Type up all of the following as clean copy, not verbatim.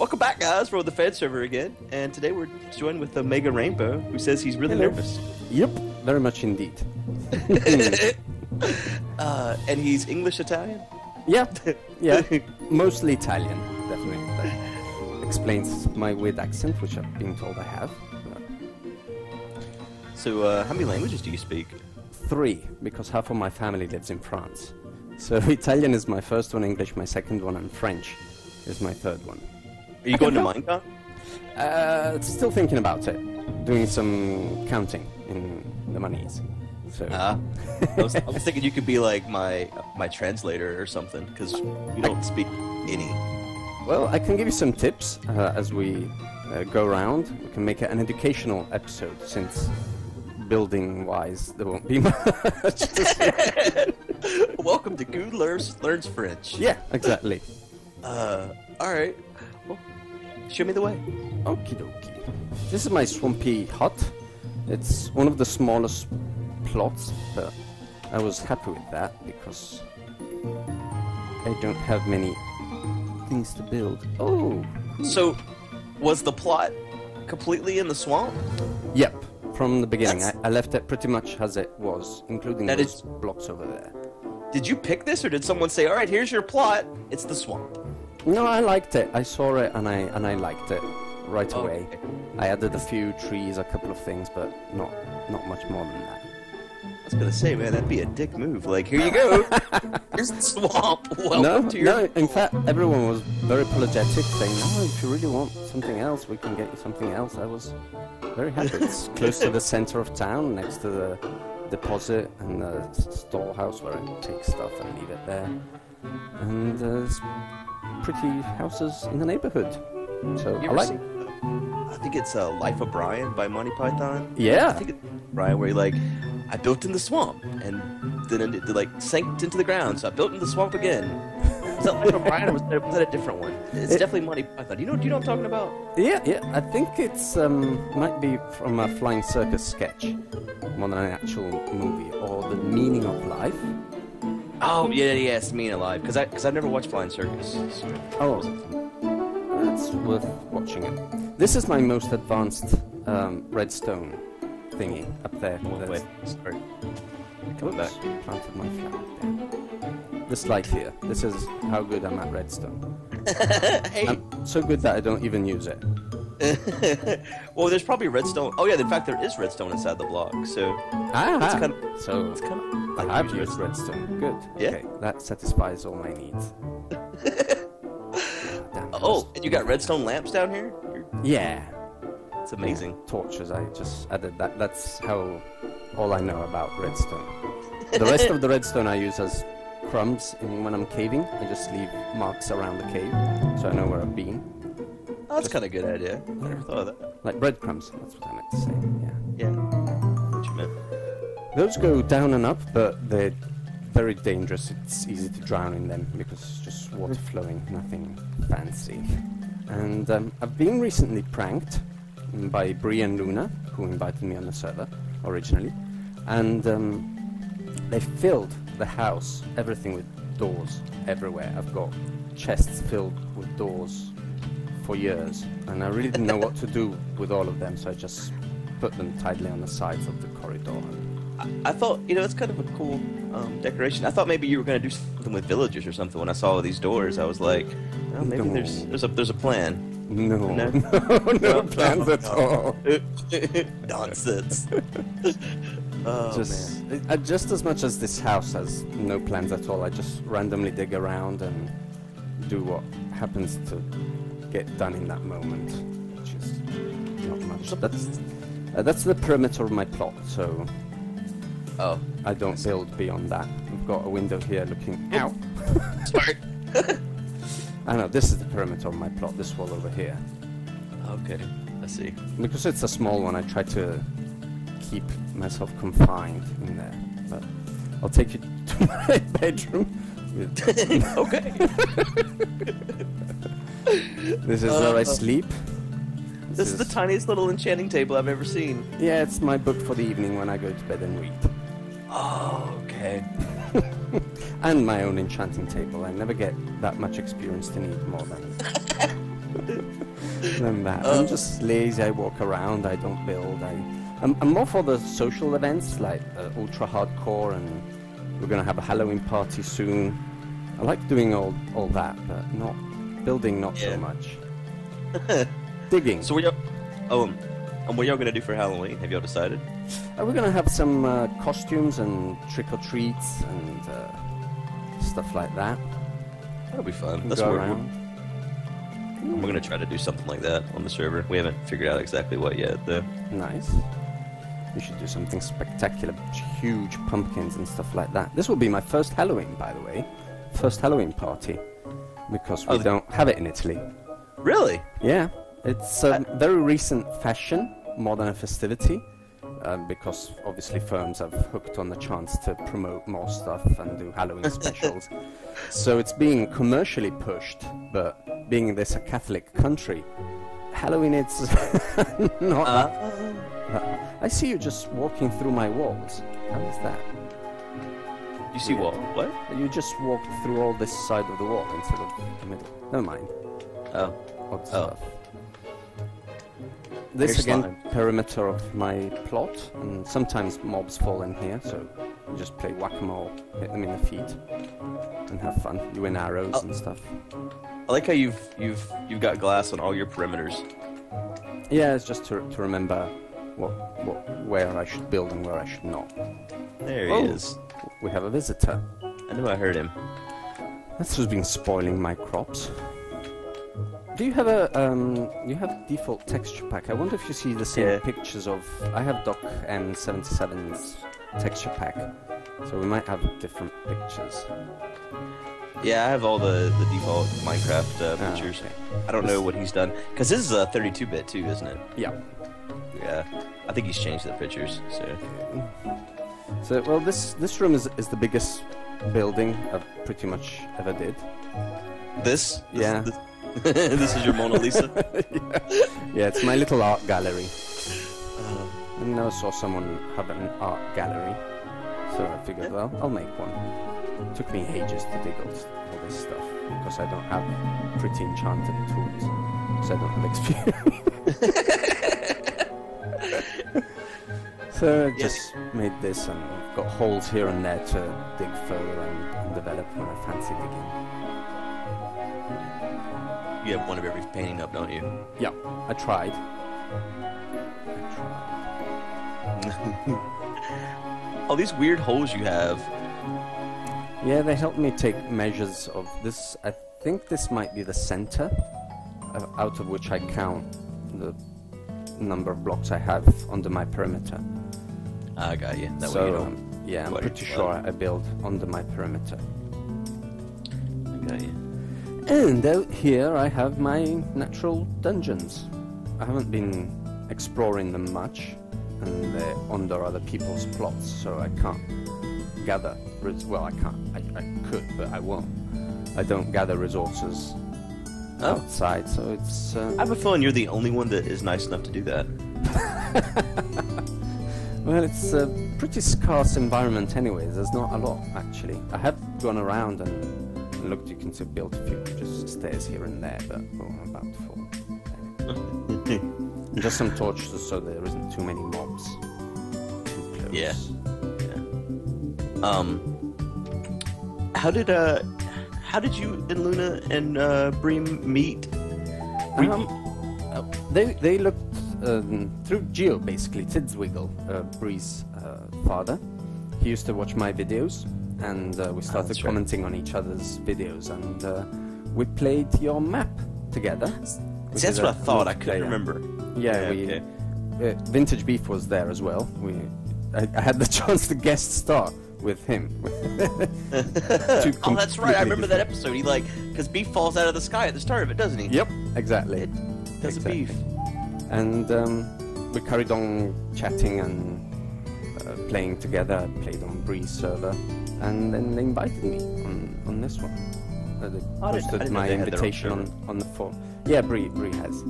Welcome back, guys. We're on the Fanserver again, and today we're joined with OmegaRainbow, who says he's really nervous. Yep, very much indeed. And he's English-Italian? Yeah, mostly Italian, definitely. That explains my weird accent, which I've been told I have. So, how many languages do you speak? 3, because half of my family lives in France. So Italian is my first one, English my second one, and French is my third one. Are you going to Mindcrack? Still thinking about it. Doing some counting in the monies. So I was thinking you could be like my translator or something, because you don't speak any. Well, I can give you some tips as we go around. We can make it an educational episode, since building-wise there won't be much to say. Welcome to Guude Learns French. Yeah, exactly. Alright. Well, show me the way. Okie dokie. This is my swampy hut. It's one of the smallest plots, but I was happy with that because I don't have many things to build. Oh! Cool. So, was the plot completely in the swamp? Yep, from the beginning. I left it pretty much as it was, including those blocks over there. Did you pick this, or did someone say, alright, here's your plot, it's the swamp? No, I liked it. I saw it and I liked it right away. I added a few trees, a couple of things, but not much more than that. I was gonna say, man, that'd be a dick move. Like, here you go. Here's the swamp. Welcome to your... No, in fact, everyone was very apologetic, saying, no, if you really want something else, we can get you something else. I was very happy. It's close to the center of town, next to the deposit and the storehouse where I take stuff and leave it there. And there's pretty houses in the neighborhood. So I like it. I think it's Life of Brian by Monty Python. Yeah. I think it's Brian where he like, I built in the swamp and then it like sank into the ground, so I built in the swamp again. Was that Life of Brian or was that a different one? It's definitely Monty Python. Do you know what I'm talking about? Yeah. I think it's might be from a Flying Circus sketch more than an actual movie, or The Meaning of Life. Oh yeah, it's Meaning of Life because I've never watched Flying Circus. So. Oh, that's worth watching it. This is my most advanced redstone thingy up there. Wait, sorry. Coming back. Planted my flower there. This light here. This is how good I'm at redstone. Hey. I'm so good that I don't even use it. Well, there's probably redstone. Oh yeah, in fact, there is redstone inside the block. So it's kind of like I've used redstone. Good. Yeah. Okay, that satisfies all my needs. Oh, and you got redstone lamps down here? Yeah. It's amazing. Yeah, torches, I just added that. That's how all I know about redstone. The rest of the redstone I use as crumbs when I'm caving. I just leave marks around the cave so I know where I've been. Oh, that's kind of a good idea. I never thought of that. Like breadcrumbs, that's what I meant to say. Yeah. What you meant. Those go down and up, but they're very dangerous. It's easy to drown in them because it's just water flowing, nothing fancy. And I've been recently pranked by Bree and Luna, who invited me on the server originally, and they filled the house, everything with doors everywhere. I've got chests filled with doors for years, and I really didn't know what to do with all of them, so I just put them tidily on the sides of the corridor. I thought, it's kind of a cool decoration. I thought maybe you were going to do something with villagers or something. When I saw all these doors, I was like, oh, maybe there's a plan. No plans at all. Nonsense. Man. Just as much as this house has no plans at all, I just randomly dig around and do what happens to get done in that moment, which is not much. That's the perimeter of my plot, so I don't build beyond that. I've got a window here looking out. Sorry. I know, this is the perimeter of my plot, this wall over here. Okay, I see. Because it's a small one, I try to keep myself confined in there. But I'll take you to my bedroom. Okay. This is where I sleep. This is the tiniest little enchanting table I've ever seen. Yeah, it's my book for the evening when I go to bed and read. Oh, okay. And my own enchanting table. I never get that much experience to need more than than that. I'm just lazy. I walk around. I don't build. I'm more for the social events like ultra hardcore, and we're gonna have a Halloween party soon. I like doing all that, but not building. Not so much. Digging. So and what y'all gonna do for Halloween? Have y'all decided? We're gonna have some costumes and trick or treats and stuff like that. That'll be fun. That's We're gonna try to do something like that on the server. We haven't figured out exactly what yet, though. Nice. We should do something spectacular, huge pumpkins and stuff like that. This will be my first Halloween, by the way. First Halloween party, because we don't have it in Italy. Really? Yeah, it's a very recent fashion, more than a festivity, because obviously firms have hooked on the chance to promote more stuff and do Halloween specials. So it's being commercially pushed, but being this a Catholic country, Halloween it's not that. I see you just walking through my walls. How is that? You see what? What? You just walked through all this side of the wall instead of the middle. Never mind. Oh. Odd stuff. This Here's again, slime. perimeter of my plot, and sometimes mobs fall in here, so you just play whack-a-mole, hit them in the feet, and have fun. You win arrows and stuff. I like how you've got glass on all your perimeters. Yeah, it's just to remember where I should build and where I should not. There he is. We have a visitor. I knew I heard him. That's who's been spoiling my crops. Do you have you have default texture pack? I wonder if you see the same pictures of... I have Doc M77's texture pack, so we might have different pictures. Yeah, I have all the default Minecraft pictures. Okay. I don't know what he's done. Because this is a 32-bit too, isn't it? Yeah. Yeah. I think he's changed the pictures, so... So, well, this room is the biggest building I've pretty much ever did. This? Yeah. This is your Mona Lisa? Yeah, it's my little art gallery. I never saw someone have an art gallery, so I figured, well, I'll make one. It took me ages to dig all this stuff, because I don't have pretty enchanted tools, so I don't have experience. So I just made this, and I've got holes here and there to dig further and develop when I fancy digging. You have one of every painting up, don't you? Yeah, I tried. All these weird holes you have. Yeah, they helped me take measures of this. I think this might be the center, out of which I count the number of blocks I have under my perimeter. I got you. That way So, you don't... yeah, I'm pretty sure I build under my perimeter. I got you. And out here I have my natural dungeons. I haven't been exploring them much, and they're under other people's plots, so I can't gather... Well, I can't. I could, but I won't. I don't gather resources outside, so it's... I have a feeling you're the only one that is nice enough to do that. Well, it's a pretty scarce environment anyways. There's not a lot, actually. I have gone around and looked. You can see built a few just stairs here and there, but I'm about to fall. Just some torches so there isn't too many mobs too close. Yeah. How did you and Luna and Bream meet? They looked through Geo, basically. Tidswiggle, Bree's father. He used to watch my videos, and we started commenting on each other's videos, and we played your map together. See, that's what I thought. I couldn't remember. Yeah, Vintage Beef was there as well. I had the chance to guest star with him. Oh, that's right. I remember that episode. He because Beef falls out of the sky at the start of it, doesn't he? Yep, exactly. That's a Beef. And we carried on chatting and playing together. I played on Bree's server, and then they invited me on this one. They posted my invitation on the forum. Yeah, Bree has.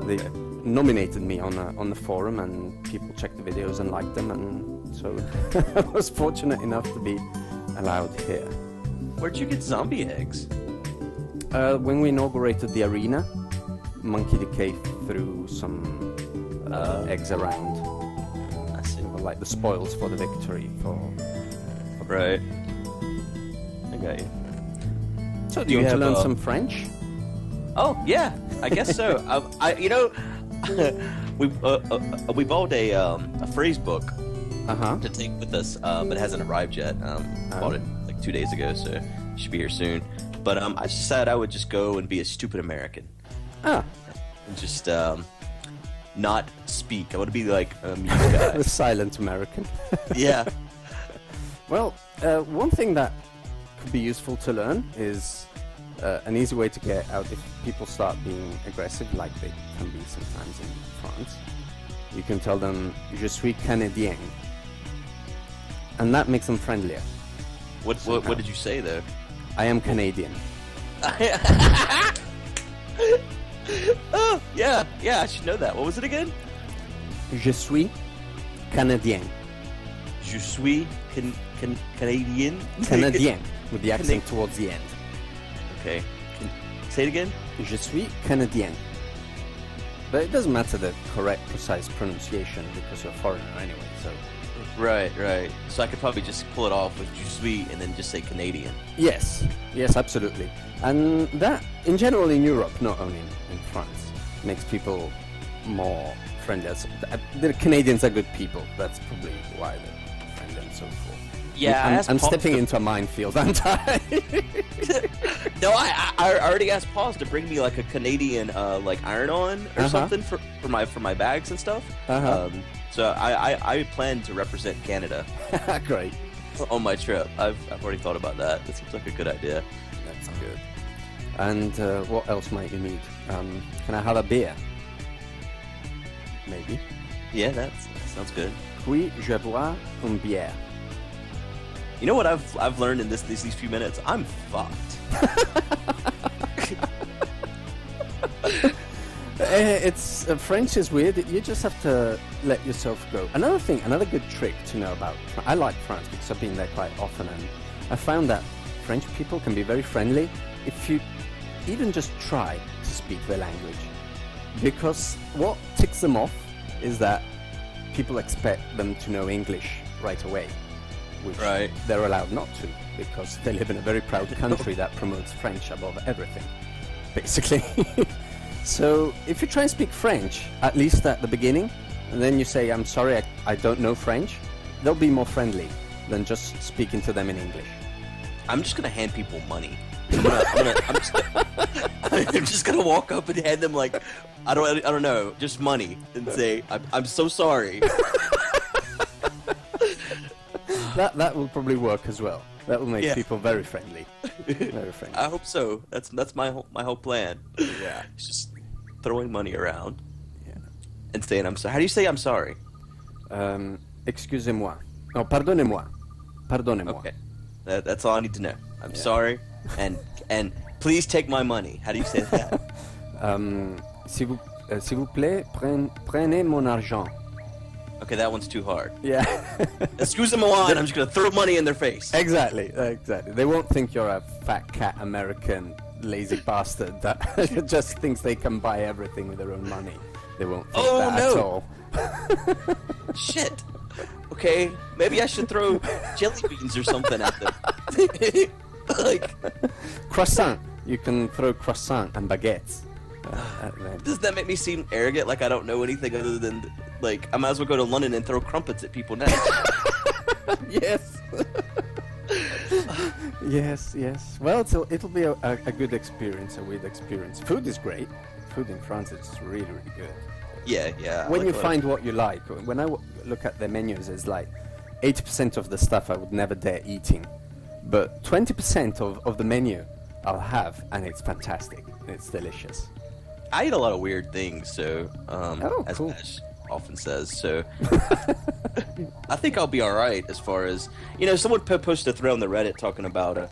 They nominated me on the forum, and people checked the videos and liked them, and so I was fortunate enough to be allowed here. Where'd you get zombie eggs? When we inaugurated the arena, Monkey Decay threw some eggs around. I see. Like the spoils for the victory. Right. I got you. So do you want to learn some French? Oh yeah, I guess so. We bought a phrase book to take with us, but it hasn't arrived yet. Bought it like 2 days ago, so it should be here soon. But I decided I would just go and be a stupid American. And just not speak. I want to be like a mute guy. The silent American. Yeah. Well, one thing that could be useful to learn is an easy way to get out if people start being aggressive, like they can be sometimes in France. You can tell them, "Je suis Canadien," and that makes them friendlier. What did you say though? I am Canadian. Oh yeah, I should know that. What was it again? Je suis Canadien. Je suis Canadian. Canadien, with the accent towards the end. Okay. Say it again. Je suis Canadien. But it doesn't matter the correct, precise pronunciation because you're a foreigner anyway. So. Right. So I could probably just pull it off with je suis and then just say Canadian. Yes, absolutely. And that, in general, in Europe, not only in France, makes people more friendly. The Canadians are good people. That's probably why they're friendly and so forth. Yeah, I'm stepping into a minefield, aren't I? No, I already asked Paws to bring me like a Canadian like iron-on or something for my bags and stuff. So I plan to represent Canada. Great. On my trip. I've already thought about that. That seems like a good idea. That's good. And what else might you need? Can I have a beer? Maybe. Yeah, that sounds good. Oui, je bois une bière. You know what I've learned in these few minutes? I'm fucked. It's French is weird. You just have to let yourself go. Another good trick to know about. I like France because I've been there quite often, and I found that French people can be very friendly if you even just try to speak their language. Because what ticks them off is that people expect them to know English right away, which they're allowed not to because they live in a very proud country that promotes French above everything, basically. So if you try and speak French, at least at the beginning, and then you say, "I'm sorry, I don't know French," they'll be more friendly than just speaking to them in English. I'm just gonna hand people money. I'm just gonna walk up and hand them like I don't know, just money, and say I'm so sorry. That will probably work as well. That will make people very friendly. Very friendly. I hope so. That's my whole plan. Yeah. It's just throwing money around. Yeah. And saying I'm sorry. How do you say I'm sorry? Excusez-moi. No, pardonnez-moi. Pardonnez-moi. Okay. That's all I need to know. I'm sorry. And please take my money. How do you say that? S'il vous plaît, prenez mon argent. Okay, that one's too hard. Yeah. Excuse-moi, and I'm just gonna throw money in their face. Exactly. They won't think you're a fat cat American lazy bastard that just thinks they can buy everything with their own money. They won't think that at all. Shit. Okay, maybe I should throw jelly beans or something at them. Like croissant. You can throw croissant and baguettes. Does that make me seem arrogant? Like I don't know anything other than like I might as well go to London and throw crumpets at people next. Yes. Yes. Well, it'll be a good experience, a weird experience. Food is great. Food in France is really, really good. Yeah. When you find what you like. When I look at the menus, it's like 80% of the stuff I would never dare eating, but 20% of the menu I'll have, and it's fantastic. It's delicious. I eat a lot of weird things, so as cool. Ash often says, so I think I'll be all right as far as Someone posted a thread on the Reddit talking about.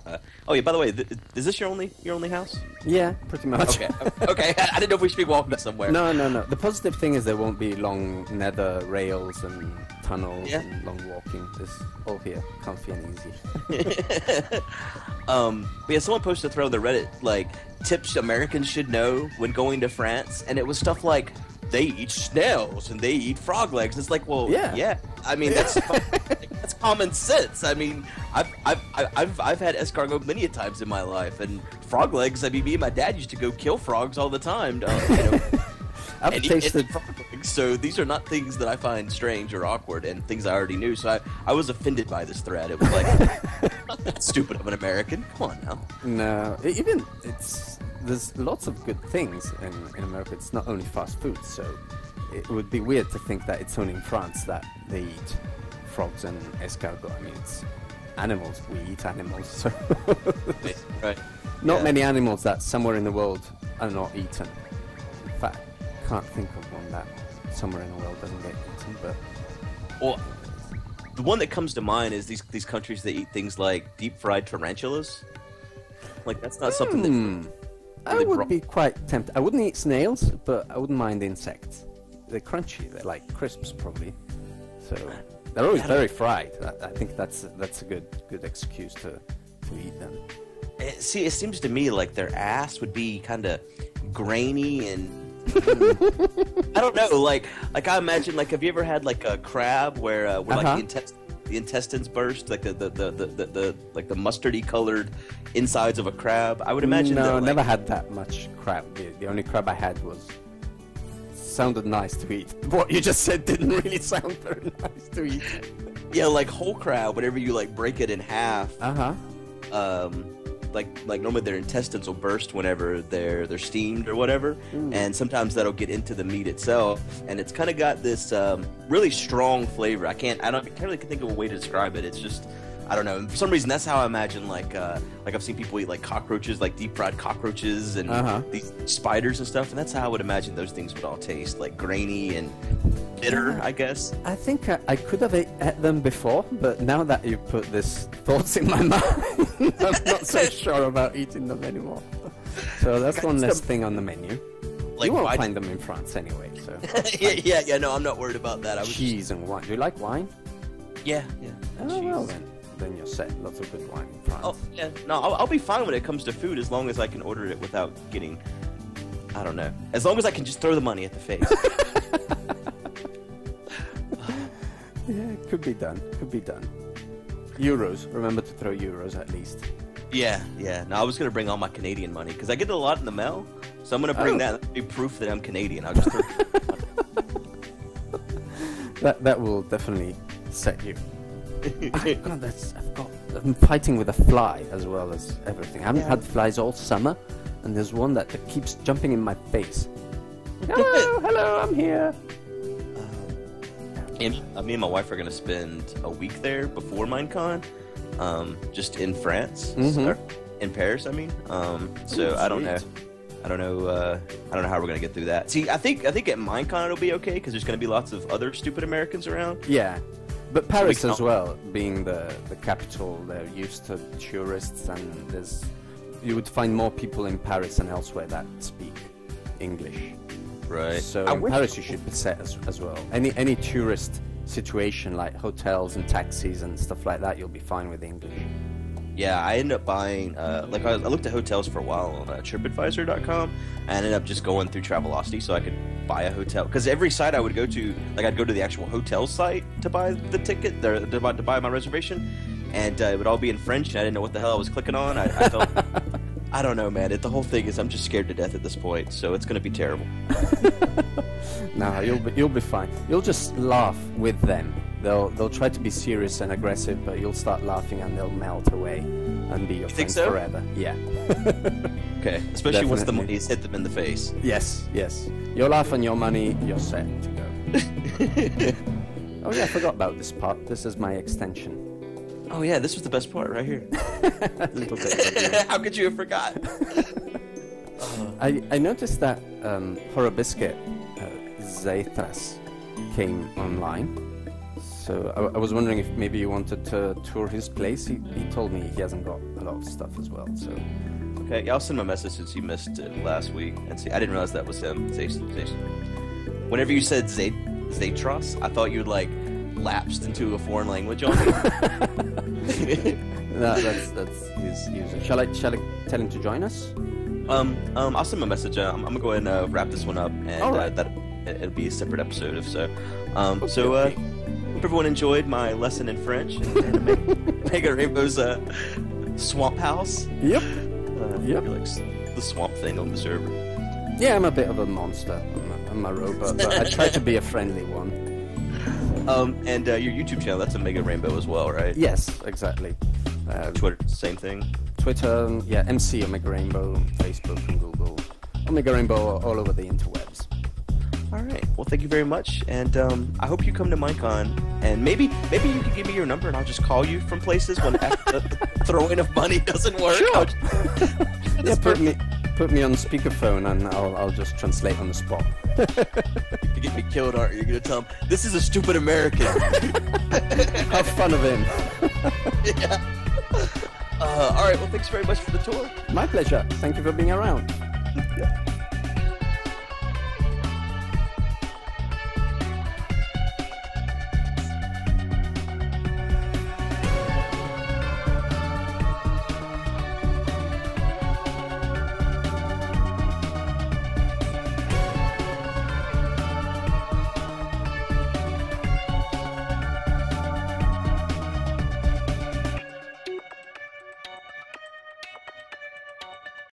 Oh yeah, by the way, is this your only house? Yeah, pretty much. Okay. I didn't know if we should be walking somewhere. No. The positive thing is there won't be long nether rails and tunnels and long walking. It's all here, comfy and easy. But yeah, someone posted a thread on the Reddit, like, tips Americans should know when going to France, and it was stuff like, they eat snails and they eat frog legs. It's like, well, yeah. I mean, that's that's common sense. I mean, I've had escargot many a times in my life, and frog legs. I mean, me and my dad used to go kill frogs all the time. I've tasted. So these are not things that I find strange or awkward, and things I already knew. So I was offended by this thread. It was like, not that stupid of an American. Come on now. No, there's lots of good things in America. It's not only fast food, so it would be weird to think that it's only in France that they eat frogs and escargot. I mean, it's animals. We eat animals, so right. Not many animals that somewhere in the world are not eaten. In fact, I can't think of one that somewhere in the world doesn't get eaten. But well, the one that comes to mind is these countries that eat things like deep fried tarantulas. Like, that's not something that I would be quite tempted. I wouldn't eat snails, but I wouldn't mind insects. They're crunchy. They're like crisps, probably. So they're always very fried. I think that's a good excuse to eat them. See, it seems to me like their ass would be kind of grainy and I don't know. Like I imagine, like, have you ever had like a crab where like the intestines burst, like the mustardy colored insides of a crab? I would imagine. No, that, never had that much crab. The only crab I had sounded nice to eat. What you just said didn't really sound very nice to eat. Yeah, like whole crab, whenever you like break it in half. Like normally their intestines will burst whenever they're steamed or whatever, and sometimes that'll get into the meat itself, and it's kind of got this really strong flavor. I can't really think of a way to describe it. It's just, I don't know. For some reason, that's how I imagine like I've seen people eat like cockroaches, like deep fried cockroaches and these spiders and stuff, and that's how I would imagine those things would all taste, like grainy and bitter, I guess. I think I could have ate them before, but now that you put this thoughts in my mind, I'm not so sure about eating them anymore. So that's one less thing on the menu. Like, you won't find them in France anyway. So yeah. No, I'm not worried about that. Cheese and wine. Do you like wine? Yeah. Oh, cheese. well then you're set. Lots of good wine in France. Oh yeah. No, I'll be fine when it comes to food, as long as I can order it without getting, I don't know, as long as I can just throw the money at the face. Yeah, could be done. Euros. Remember to throw euros at least. Yeah. No, I was gonna bring all my Canadian money because I get a lot in the mail, so I'm gonna bring that. That'll be proof that I'm Canadian. I'll just throw. That will definitely set you. I'm fighting with a fly as well as everything. I haven't had flies all summer, and there's one that keeps jumping in my face. Hello, I'm here. And me and my wife are gonna spend a week there before Minecon, just in France, or in Paris. I mean, so I don't know how we're gonna get through that. See, I think at Minecon it'll be okay because there's gonna be lots of other stupid Americans around. Yeah, but Paris as well, being the capital, they're used to tourists, and you would find more people in Paris and elsewhere that speak English. Right. So in Paris you should be set as well. Any tourist situation like hotels and taxis and stuff like that, you'll be fine with English. Yeah, I ended up buying, I looked at hotels for a while on TripAdvisor.com, and I ended up just going through Travelocity so I could buy a hotel. Because every site I would go to, like I'd go to the actual hotel site to buy the ticket, to buy my reservation, and it would all be in French, and I didn't know what the hell I was clicking on. I felt... I don't know, man. The whole thing is I'm just scared to death at this point, so it's going to be terrible. No, you'll be fine. You'll just laugh with them. They'll try to be serious and aggressive, but you'll start laughing and they'll melt away and be your friends forever. Yeah. Okay, especially once the money's hit them in the face. Yes. You'll laugh on your money, you're set to go. Oh yeah, I forgot about this part. This is my extension. Oh yeah, this was the best part right here. How could you have forgot? I noticed that Horrobiscuit Zeithras came online. So I was wondering if maybe you wanted to tour his place. He told me he hasn't got a lot of stuff as well. So okay, yeah, I'll send him a message since he missed it last week and see. I didn't realize that was him. Whenever you said Zeitros, I thought you'd like lapsed into a foreign language on me. No, that's his user. Shall I tell him to join us? I'll send him a message. I'm gonna go ahead and wrap this one up, and it'll be a separate episode. If so, hope everyone enjoyed my lesson in French and OmegaRainbow's swamp house. Yep. Yep. Like the swamp thing on the server. Yeah, I'm a bit of a monster. I'm a robot, but I try to be a friendly one. And your YouTube channel, that's OmegaRainbow as well, right? Yes, exactly. Twitter, same thing. Twitter, yeah, MC OmegaRainbow, Facebook and Google. OmegaRainbow all over the interwebs. All right. Well, thank you very much, and I hope you come to MineCon, and maybe you can give me your number, and I'll just call you from places when the throwing of money doesn't work. Sure. Yeah, put me on speakerphone, and I'll just translate on the spot. You get me killed, aren't you? You're gonna tell him this is a stupid American. Have fun of him. Yeah. All right. Well, thanks very much for the tour. My pleasure. Thank you for being around. Yeah.